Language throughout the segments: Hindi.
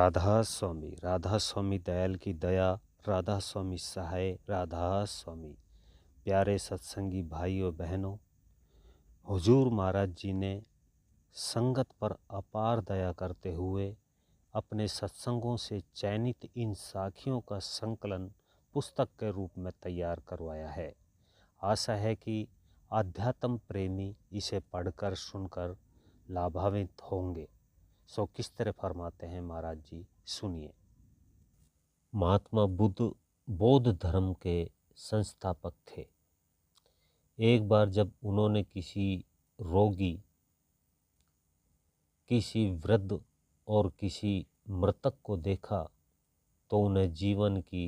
राधा स्वामी दयाल की दया, राधा स्वामी सहाय, राधा स्वामी। प्यारे सत्संगी भाइयों बहनों, हुजूर महाराज जी ने संगत पर अपार दया करते हुए अपने सत्संगों से चयनित इन साखियों का संकलन पुस्तक के रूप में तैयार करवाया है। आशा है कि आध्यात्म प्रेमी इसे पढ़कर सुनकर लाभान्वित होंगे। सो किस तरह फरमाते हैं महाराज जी, सुनिए। महात्मा बुद्ध बौद्ध धर्म के संस्थापक थे। एक बार जब उन्होंने किसी रोगी, किसी वृद्ध और किसी मृतक को देखा तो उन्हें जीवन की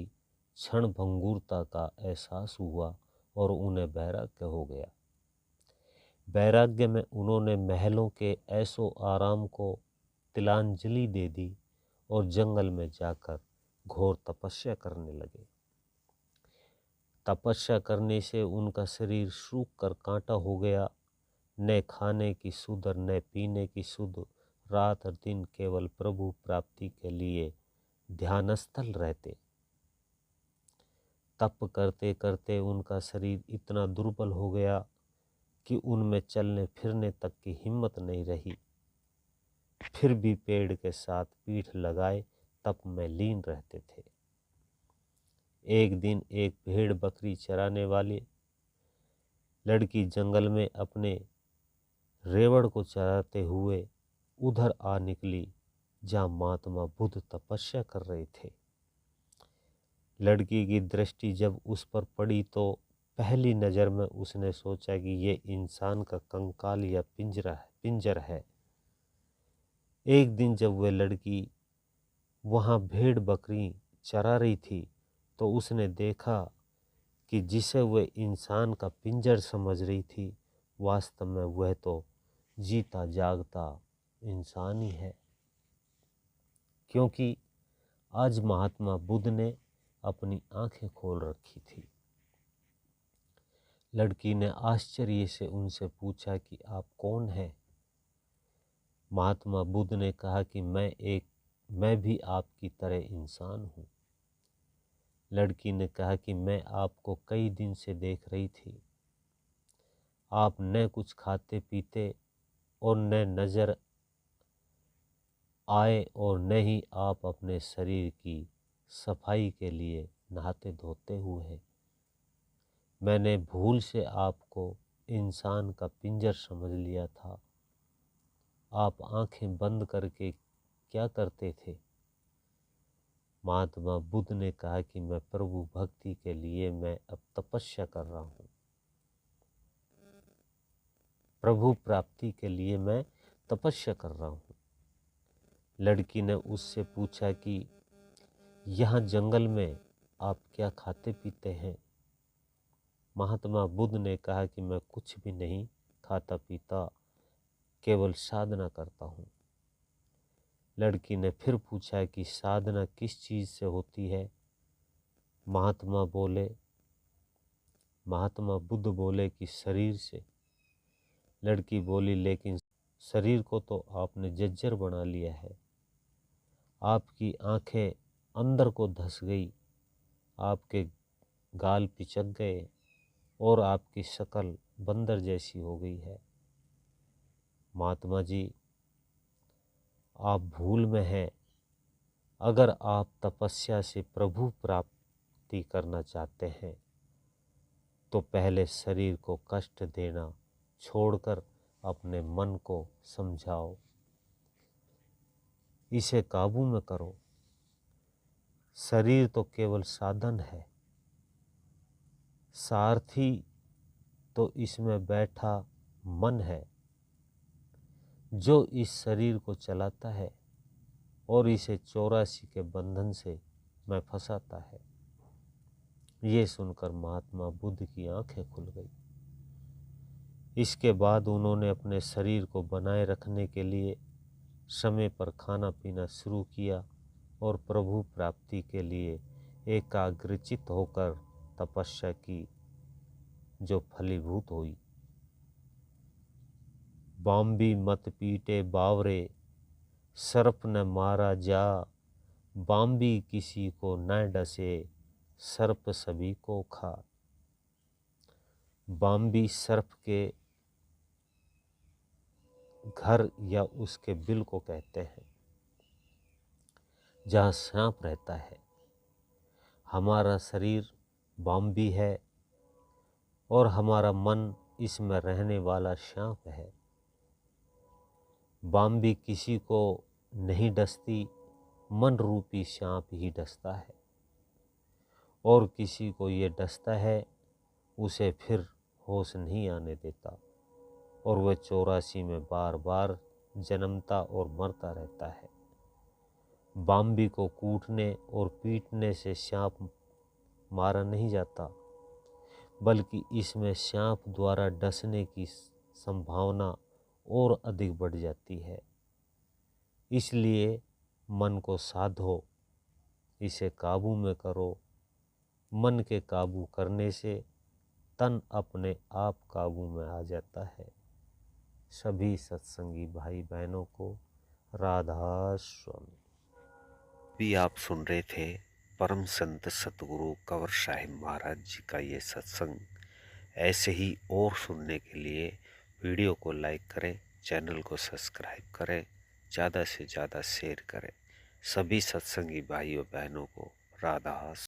क्षण भंगुरता का एहसास हुआ और उन्हें वैराग्य हो गया। वैराग्य में उन्होंने महलों के ऐशो आराम को तिलांजलि दे दी और जंगल में जाकर घोर तपस्या करने लगे। तपस्या करने से उनका शरीर सूख कर कांटा हो गया। न खाने की सुध और न पीने की सुध, रात और दिन केवल प्रभु प्राप्ति के लिए ध्यानस्थल रहते। तप करते करते उनका शरीर इतना दुर्बल हो गया कि उनमें चलने फिरने तक की हिम्मत नहीं रही। फिर भी पेड़ के साथ पीठ लगाए तप में लीन रहते थे। एक दिन एक भेड़ बकरी चराने वाली लड़की जंगल में अपने रेवड़ को चराते हुए उधर आ निकली जहाँ महात्मा बुद्ध तपस्या कर रहे थे। लड़की की दृष्टि जब उस पर पड़ी तो पहली नज़र में उसने सोचा कि ये इंसान का कंकाल या पिंजर है। एक दिन जब वह लड़की वहाँ भेड़ बकरी चरा रही थी तो उसने देखा कि जिसे वह इंसान का पिंजर समझ रही थी, वास्तव में वह तो जीता जागता इंसान ही है। क्योंकि आज महात्मा बुद्ध ने अपनी आंखें खोल रखी थी। लड़की ने आश्चर्य से उनसे पूछा कि आप कौन हैं? महात्मा बुद्ध ने कहा कि मैं भी आपकी तरह इंसान हूँ। लड़की ने कहा कि मैं आपको कई दिन से देख रही थी। आप न कुछ खाते पीते और न नज़र आए और न ही आप अपने शरीर की सफाई के लिए नहाते धोते हुए हैं। मैंने भूल से आपको इंसान का पिंजर समझ लिया था। आप आंखें बंद करके क्या करते थे? महात्मा बुद्ध ने कहा कि मैं प्रभु भक्ति के लिए मैं अब तपस्या कर रहा हूँ। प्रभु प्राप्ति के लिए मैं तपस्या कर रहा हूँ। लड़की ने उससे पूछा कि यहाँ जंगल में आप क्या खाते पीते हैं? महात्मा बुद्ध ने कहा कि मैं कुछ भी नहीं खाता पीता, केवल साधना करता हूँ। लड़की ने फिर पूछा कि साधना किस चीज़ से होती है? महात्मा बुद्ध बोले कि शरीर से। लड़की बोली, लेकिन शरीर को तो आपने जर्जर बना लिया है। आपकी आंखें अंदर को धंस गई, आपके गाल पिचक गए और आपकी शक्ल बंदर जैसी हो गई है। महात्मा जी, आप भूल में हैं। अगर आप तपस्या से प्रभु प्राप्ति करना चाहते हैं तो पहले शरीर को कष्ट देना छोड़कर अपने मन को समझाओ, इसे काबू में करो। शरीर तो केवल साधन है, सारथी तो इसमें बैठा मन है जो इस शरीर को चलाता है और इसे 84 के बंधन से मैं फंसाता है। ये सुनकर महात्मा बुद्ध की आंखें खुल गई। इसके बाद उन्होंने अपने शरीर को बनाए रखने के लिए समय पर खाना पीना शुरू किया और प्रभु प्राप्ति के लिए एकाग्रचित होकर तपस्या की, जो फलीभूत हुई। बाम्बी मत पीटे बावरे, सर्प न मारा जा, बाम्बी किसी को न डसे, सर्प सभी को खा। बाम्बी सर्प के घर या उसके बिल को कहते हैं जहाँ सांप रहता है। हमारा शरीर बाम्बी है और हमारा मन इसमें रहने वाला सांप है। बाम्बी किसी को नहीं डसती, मन रूपी सांप ही डसता है, और किसी को ये डसता है उसे फिर होश नहीं आने देता और वह 84 में बार बार जन्मता और मरता रहता है। बाम्बी को कूटने और पीटने से सांप मारा नहीं जाता, बल्कि इसमें सांप द्वारा डसने की संभावना और अधिक बढ़ जाती है। इसलिए मन को साधो, इसे काबू में करो। मन के काबू करने से तन अपने आप काबू में आ जाता है। सभी सत्संगी भाई बहनों को राधा स्वामी। भी आप सुन रहे थे परम संत सतगुरु कंवर साहिब महाराज जी का ये सत्संग। ऐसे ही और सुनने के लिए वीडियो को लाइक करें, चैनल को सब्सक्राइब करें, ज़्यादा से ज़्यादा शेयर करें। सभी सत्संगी भाइयों बहनों को राधा